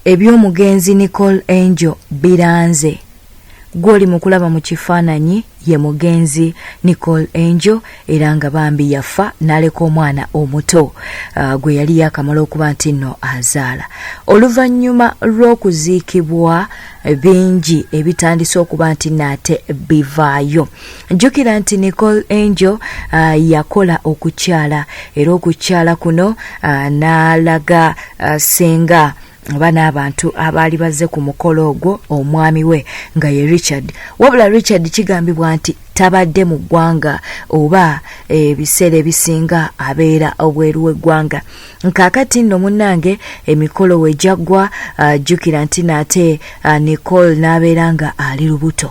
Eby'omugenzi Nicole Angel biranze. Gwoli mukulaba mu kifaananyi ye mugenzi Nicole Angel era nga bambi yafa n'aleka omwana omuto gwe yali yakamala okuba nti nno azaala. Oluvannyuma lw'okuziikibwa bingi ebitandise okuba nti nate bivaayo. Jjukira nti Nicole Angel yakola okukyala era okukyala kuno n'alaga senga bana abantu abaali bazze ku mukolo ogwo omwami we nga ye Richard. Wabula Richard kigambibwa nti tabadde mu ggwanga oba ebiseera ebisinga abeera obweru w'eggwanga. Kaakati nno munnange emikolo we jaggwa jjukira nti nate Nicole n'abeera nga ali lubuto.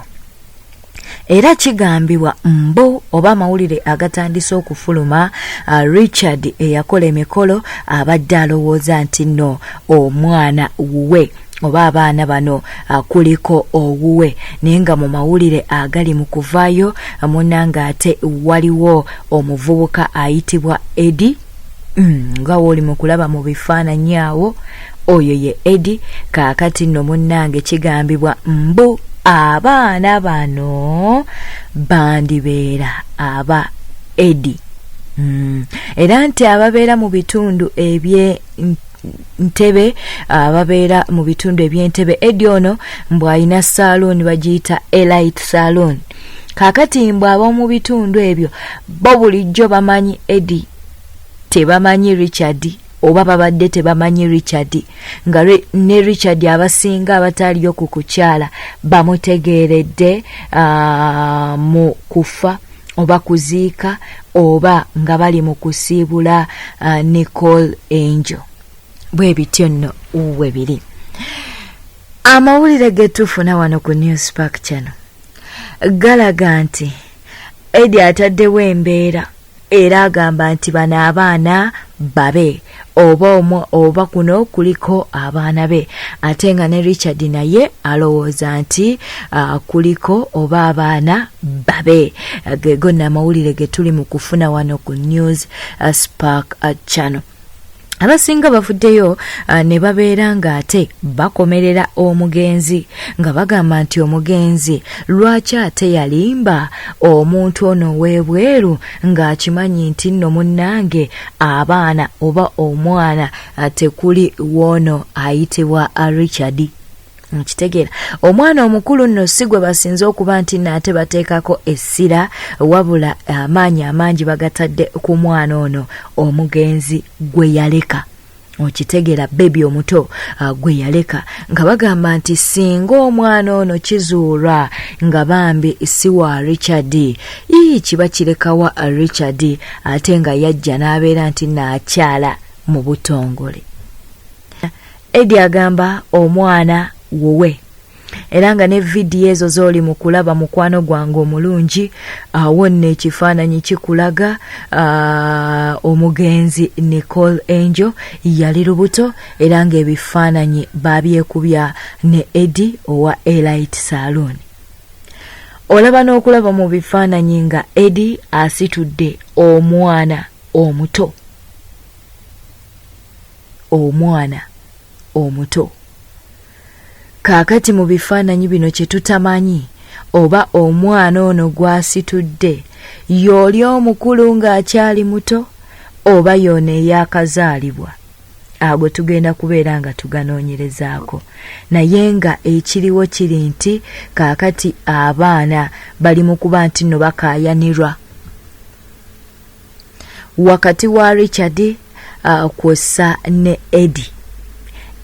Era kigambibwa mbo oba amawulire agatandise okufuluma Richard eyakola emikolo abadde alowooza nti nno omwana wuwe oba abaana bano kuliko owuwe, naye nga mu mawulire agali mu kuvaayo munnanga ate waliwo omuvubuka ayitibwa Eddy nga woli mu kulaba mu bifaananyi awo, oyo ye Eddy. Kaakati nno munnange kigambibwa mbu abaana bano bandibeera aba Eddy. Era nti ababeera mu bitundu eby'entebe ababeera mu bitundu eby'entebe, Eddy ono mbw alina salon bagiyita Elite Salon. Kaakati mbw ab'omu bitundu ebyo bo bulijjo bamanyi Eddy, tebamanyi Richard oba babadde tebamanyi Richard, nga ne Richard abasinga abataliyo ku kukyala bamutegeeredde mu kufa oba kuziika oba nga bali mu kusiibula Nicole Angel. Bwe bityo nno we biri. Amawulire ge tufuna wano ku News Park Channel galaga nti Eddy ataddewo embeera era agamba nti bano abaana babe oba kuno kuliko abaana be, ate nga ne Richard naye alowooza nti kuliko oba abaana babe. Gonna amawulire ge tuli mu kufuna wano ku News Park Channel. Abasinga bavuddeyo ne babeera nga ate bakomerera omugenzi nga bagamba nti omugenzi lwaki ate yalimba omuntu ono w'ebweru ng'akimanyi nti nno munnange abaana oba omwana tekuli wono ayitibwa Richard. Nkitegeera omwana omukulu nno si gwe basinze okuba nti nate bateekako essira, wabula amaanyi amangi bagatadde ku mwana ono omugenzi gwe yaleka. Okitegeera bebi omuto gwe yaleka nga bagamba nti singa omwana ono kizuulwa nga bambi si wa Richard, kiba kirekawa Richard ate nga yajja n'abeera nti naakyala mu butongole. Eddy agamba omwana wowe era nga ne vidiyo ezo z'oli mu kulaba mukwano gwange omulungi awo nno ekifaananyi kikulaga omugenzi Nicole Angel yali lubuto era ng'ebifaananyi babyekubya ne Eddy owa Elite Salon. Olaba n'okulaba mu bifaananyi nga Eddy asitudde omwana omuto, omwana omuto. Kaakati mu bifaananyi bino kye tutamanyi oba omwana ono gwasitudde y'oli omukulu ng'akyali muto oba yoona eyakazaalibwa. Ago tugenda kubeera nga tuganoonyerezaako, naye nga ekiriwo kiri nti kaakati abaana bali mu kuba nti nno bakaayanirwa wakati wa Richard kw'ossa ne Eddy.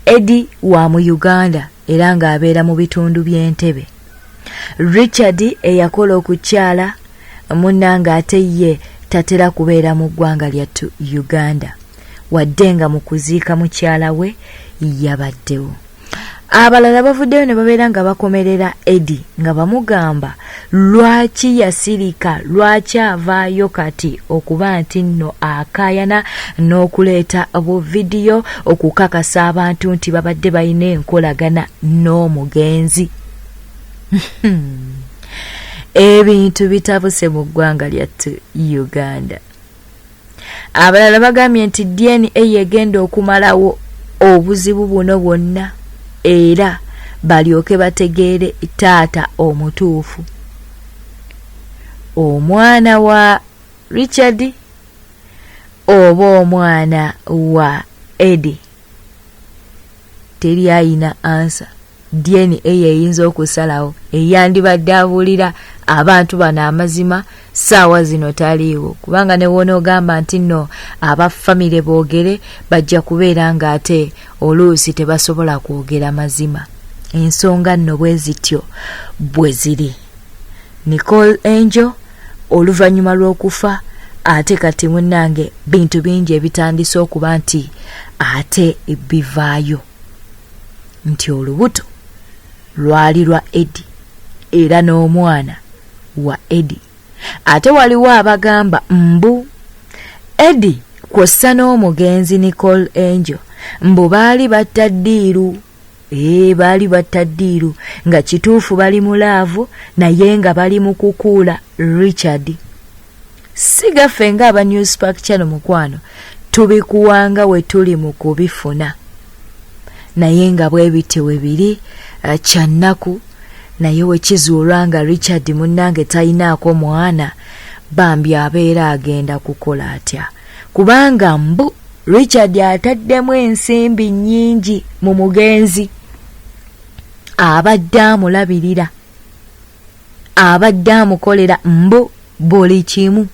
Eddy wa mu Uganda era ng'abeera mu bitundu by'Entebe. Richard eyakola okukyala munnanga ate ye tatera kubeera mu ggwanga lyattu Uganda, wadde nga mu kuziika mukyala we yabaddewo. Abalala bavuddeyo ne babeera nga bakomerera Eddy nga bamugamba lwaki yasirika, lwaki avaayo kati okuba nti nno akaayana n'okuleeta buvidiyo okukakasa abantu nti babadde balina enkolagana n'omugenzi. Ebintu bitabuse mu ggwanga lyattu Uganda. Abalala bagambye nti DNA egenda okumalawo obuzibu buno bwonna era balyoke bategeere taata omutuufu. Omwana wa Richard oba omwana wa Eddy? Teri ayina ansa. DNA eyinza okusalawo eyandibadde abuulira abantu bano amazima saawa zino taliiwo, kubanga ne wonoogamba nti nno abafamire boogere bajja kubeera ng'ate oluusi tebasobola kwogera mazima. Ensonga nno bwe zityo bwe ziri. Nicole Angel oluvannyuma lw'okufa ate kati munnange bintu bingi ebitandise okuba nti ate bivaayo, nti olubuto lwali lwa Eddy era n'omwana wa Eddy. Ate waliwo abagamba mbu Eddy kw'ossa n'omugenzi Nicole Angel mbu baali batta ddiiru. Baali batta ddiiru nga kituufu bali mu laavu naye nga bali mu kukuula Richard. Si gaffe ng'aba Newspark Channel mukwano tubikuwanga we tuli mu kubifuna, naye nga bwe bityo we biri kyannaku. Naye we kizuulwa nga Richard munnange talinaako mwana, bambi abeera agenda kukola atya? Kubanga mbu Richard ataddemu ensimbi nnyingi mu mugenzi, abadde amulabirira, abadde amukolera mbu buli kimu.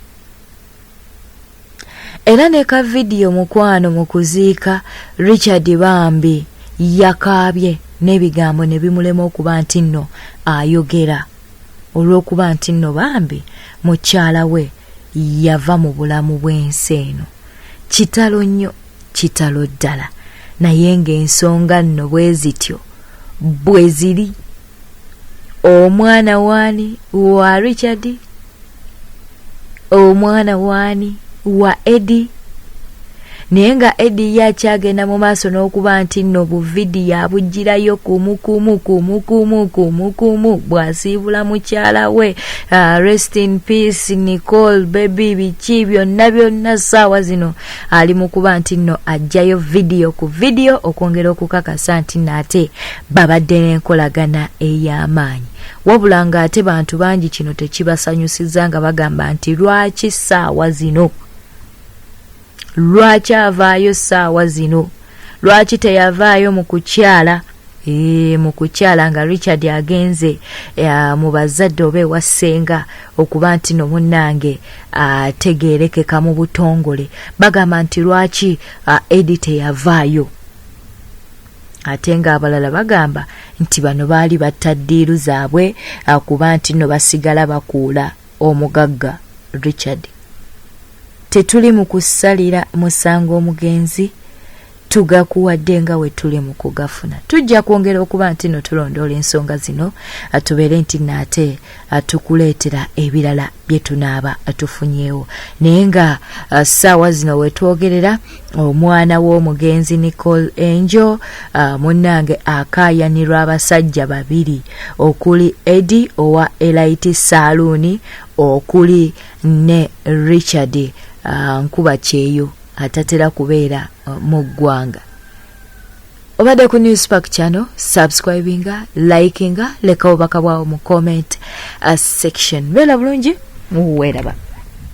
Era ne ka vidiyo mukwano mu kuziika Richard bambi yakaabye n'ebigambo ne bimulema okuba nti nno ayogera, olw'okuba nti nno bambi mukyala we yava mu bulamu bw'ensi eno. Kitalo nnyo, kitalo ddala, naye ng'ensonga nno bwe zityo bwe ziri. Omwana waani wa Richard? Omwana waani wa Eddy? Naye nga Eddy yakyagenda mu maaso n'okuba nti nno buvidiyo abugirayo kumukumu bw'asiibula mukyala we. Rest in peace Nicole, baby, biki byonna ssaawa zino ali mu kuba nti nno ajjayo vidiyo ku vidiyo okwongera okukakasa nti nate babadde n'enkolagana ey'amaanyi. Wabula ng'ate bantu bangi kino tekibasanyusiza nga bagamba nti lwaki ssaawa zino? Lwaki avaayo ssaawa zino? Lwaki teyavaayo mu kukyala? Mu kukyala nga Richard agenze mu bazadde oba ewa ssenga okuba nti no munnange ategeerekeka mu butongole. Bagamba nti lwaki Eddy teyavaayo? Ate ng'abalala bagamba nti bano baali batta ddiiru zaabwe kuba nti no basigala bakuula omugagga Richard. Tetuli mu kusalira musango omugenzi, tugakuwadde nga we tuli mu kugafuna. Tujja kwongera okuba nti no tulondoola ensonga zino tubeere nti nate tukuleetera ebirala bye tunaaba tufunyeewo. Naye nga ssaawa zino we twogerera omwana w'omugenzi Nicole Angel munnange akaayanirwa abasajja babiri, okuli Eddy owa Elite Saloon, okuli ne Richard nkuba kyeyo atatera kubeera mu ggwanga. Obadde ku Newspark Channel, subscribinga, likinga, lekawo bakabwawo mu comment section. Beera bulungi, muweeraba.